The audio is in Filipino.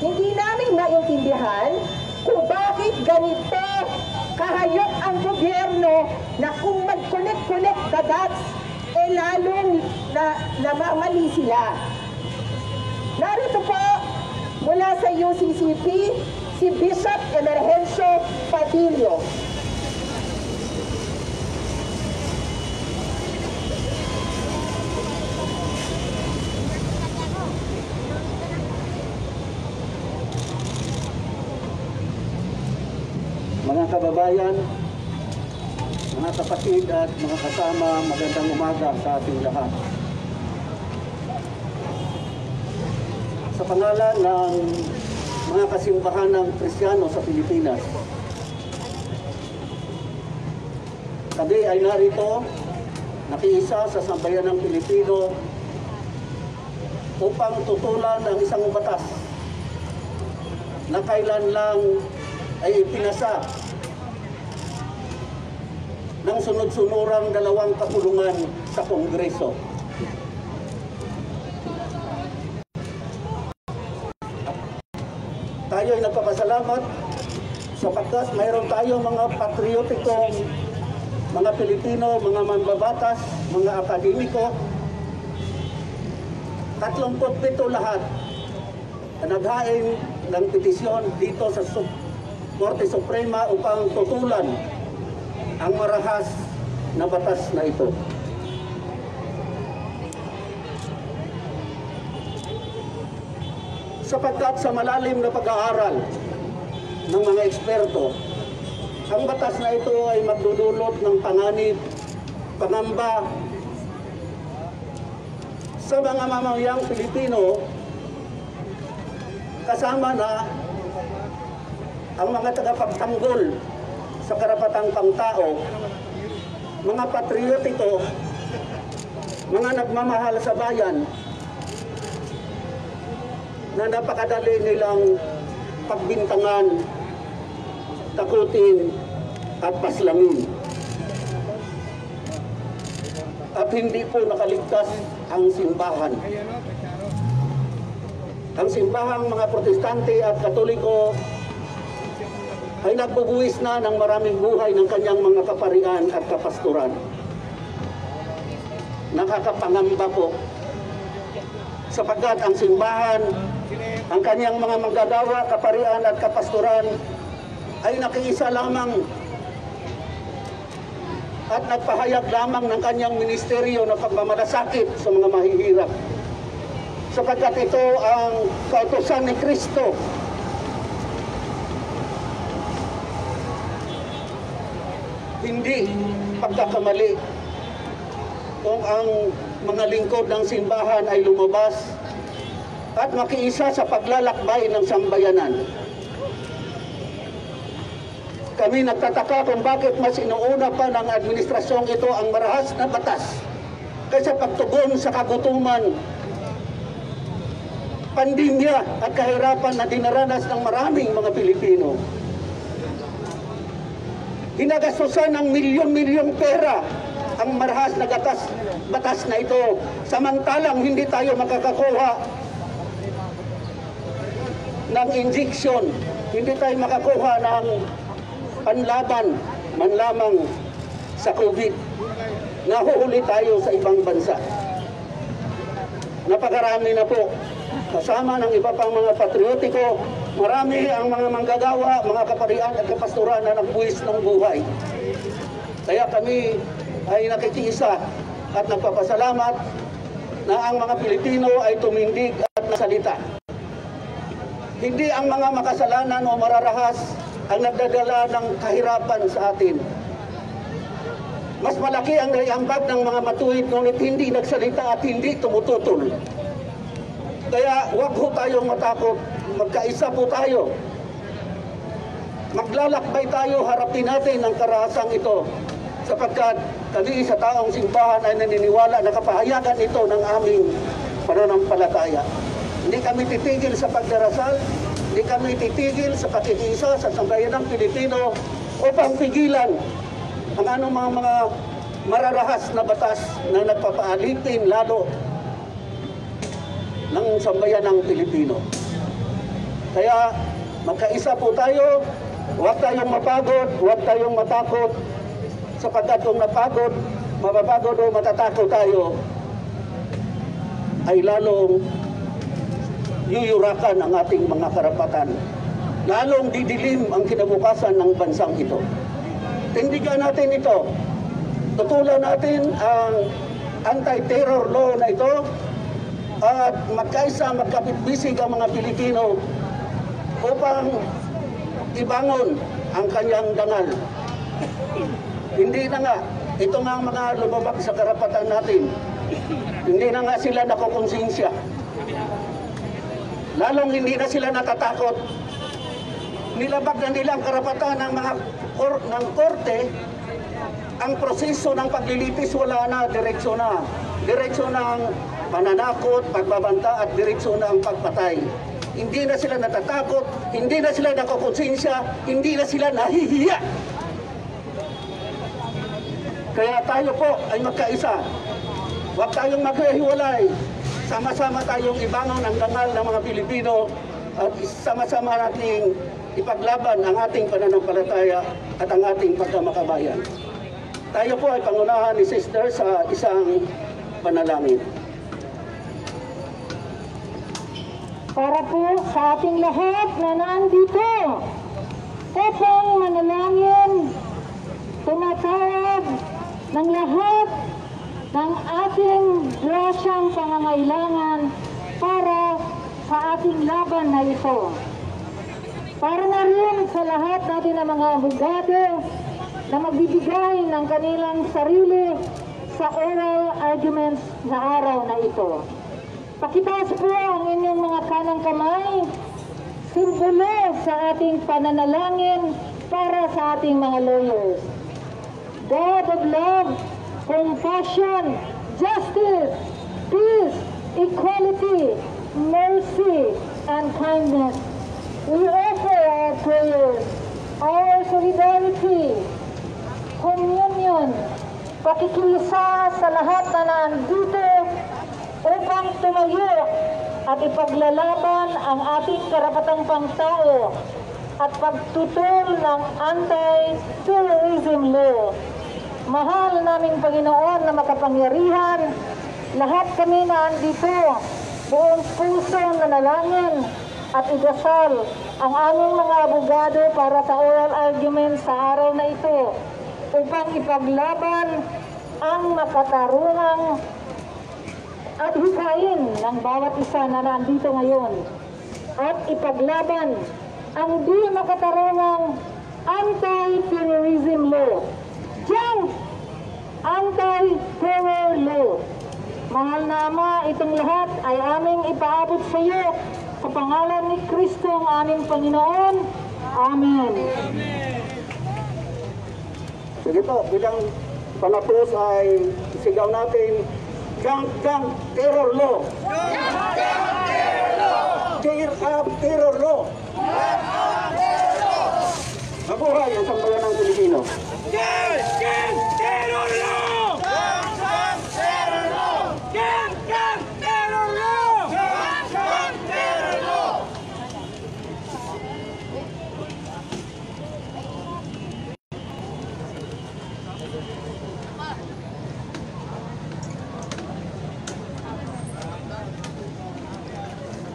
Hindi namin maintindihan kung bakit ganito kahayop ang gobyerno na kung mag-connect the dots, lalong namamali sila. Narito po mula sa UCCP, si Bishop Emergencio Padillo. Mga kababayan, mga kapatid at mga kasama, magandang umaga sa ating lahat. Sa pangalan ng mga kasimbahan ng Kristiyano sa Pilipinas, kami ay narito, nakiisa sa sambayanang Pilipino upang tutulan ang isang batas na kailan lang ay ipinasa ng sunod-sunurang 2 kapulungan sa Kongreso. Tayo ay nagpapasalamat sapagkat mayroon tayong mga patriotikong mga Pilipino, mga mambabatas, mga akademiko, 37 lahat na naghain ng petisyon dito sa Korte Suprema upang tutulan ang marahas na batas na ito. Sapagkat sa malalim na pag-aaral ng mga eksperto, ang batas na ito ay magdudulot ng panganib, pangamba sa mga mamamayang Pilipino, kasama na ang mga tagapagtanggol sa karapatang pangtao, mga patriotiko, mga nagmamahal sa bayan, na napakadali nilang pagbintangan, takutin at paslangin. At hindi po nakaligtas ang simbahan. Ang simbahang mga Protestante at Katoliko ay nagbubuwis na ng maraming buhay ng kanyang mga kaparian at kapasturan. Nakakapangamba po sapagkat ang simbahan, ang kanyang mga manggagawa, kaparian at kapasturan ay nakiisa lamang at nagpahayag lamang ng kanyang ministeryo na pagmamalasakit sa mga mahihirap. Sapagkat ito ang kautusan ni Kristo. Hindi pagkakamali kung ang mga lingkod ng simbahan ay lumabas at makiisa sa paglalakbay ng sambayanan. Kami nagtataka kung bakit mas inuuna pa ng administrasyong ito ang marahas na batas kaysa pagtugon sa kagutuman, pandemya at kahirapan na dinaranas ng maraming mga Pilipino. Ginagastusan ng milyon-milyong pera ang marahas na batas na ito, samantalang hindi tayo makakakuha ng injection, hindi tayo makakuha ng panlaban man lamang sa COVID. Nahuhuli tayo sa ibang bansa. Napakarami na po. Kasama ng iba pang mga patriotiko, marami ang mga manggagawa, mga kaparian at kapasturan na nagbuwis ng buhay. Kaya kami ay nakikiisa at nagpapasalamat na ang mga Pilipino ay tumindig at nasalita. Hindi ang mga makasalanan o mararahas ang nagdadala ng kahirapan sa atin. Mas malaki ang naiambag ng mga matuwid, ngunit hindi nagsalita at hindi tumututol. Kaya huwag ho tayong matakot, magkaisa po tayo. Maglalakbay tayo, harapin natin ang karahasang ito. Sapagkat kami sa taong simbahan ay naniniwala na kapahayagan ito ng aming pananampalataya. Hindi kami titigil sa pagdarasal, hindi kami titigil sa pakikiisa sa sambayanang Pilipino upang pigilan ang anumang mga mararahas na batas na nagpapaalipin lalo ng sambayanang Pilipino. Kaya magkaisa po tayo, huwag tayong mapagod, huwag tayong matakot, sapagkat kung mapapagod o matatakot tayo, ay lalong yuyurakan ang ating mga karapatan. Lalong didilim ang kinabukasan ng bansang ito. Tindigan natin ito. Tutulan natin ang anti-terror law na ito at magkaisa, magkapit-bisig ang mga Pilipino upang ibangon ang kanyang dangal. Hindi na nga, ito nga ang mga lumabag sa karapatan natin. Hindi na nga sila nakukonsensya. Lalong hindi na sila natatakot. Nilabag na nila ang karapatan ng mga ng korte. Ang proseso ng paglilitis wala na, direksyon na. Direksyon ng pananakot, pagbabanta at direksyon na ang pagpatay. Hindi na sila natatakot, hindi na sila nakukonsensya, hindi na sila nahihiya. Kaya tayo po ay magkaisa. Huwag tayong maghihiwalay. Sama-sama tayong ibangon ang dangal ng mga Pilipino at sama-sama nating ipaglaban ang ating pananampalataya at ang ating pagkamakabayan. Tayo po ay pangunahan ni Sister sa isang panalangin. Para po sa ating lahat na nandito, upang manalangin, tumatawag ng lahat ng ating grasyang pangangailangan para sa ating laban na ito. Para na rin sa lahat natin ng mga abogado na magbibigay ng kanilang sarili sa oral arguments na araw na ito. Pakitaas po ang inyong mga kanang kamay, simbolo sa ating pananalangin para sa ating mga lawyers. God of love, compassion, justice, peace, equality, mercy, and kindness. We offer our prayers, our solidarity, communion, pakikisa sa lahat na nandito upang tumayo at ipaglalaban ang ating karapatang pangtao at pagtutol ng anti-terrorism law. Mahal naming Panginoon na makapangyarihan, lahat kami na andito, buong puso nanalangin at idasal ang aming mga abogado para sa oral argument sa araw na ito upang ipaglaban ang makatarungang at hikain ng bawat isa na nandito ngayon at ipaglaban ang di makatarungang anti-terrorism law. Diyan! Anti-terror law. Mahal na Ama, itong lahat ay aming ipaabot sa iyo sa pangalan ni Kristo ang aming Panginoon. Amen. Sige po, bilang panapos ay sigaw natin, Junk Terror Law! Tear up Terror Law! Mabuhay ang sambayan ng Pilipino!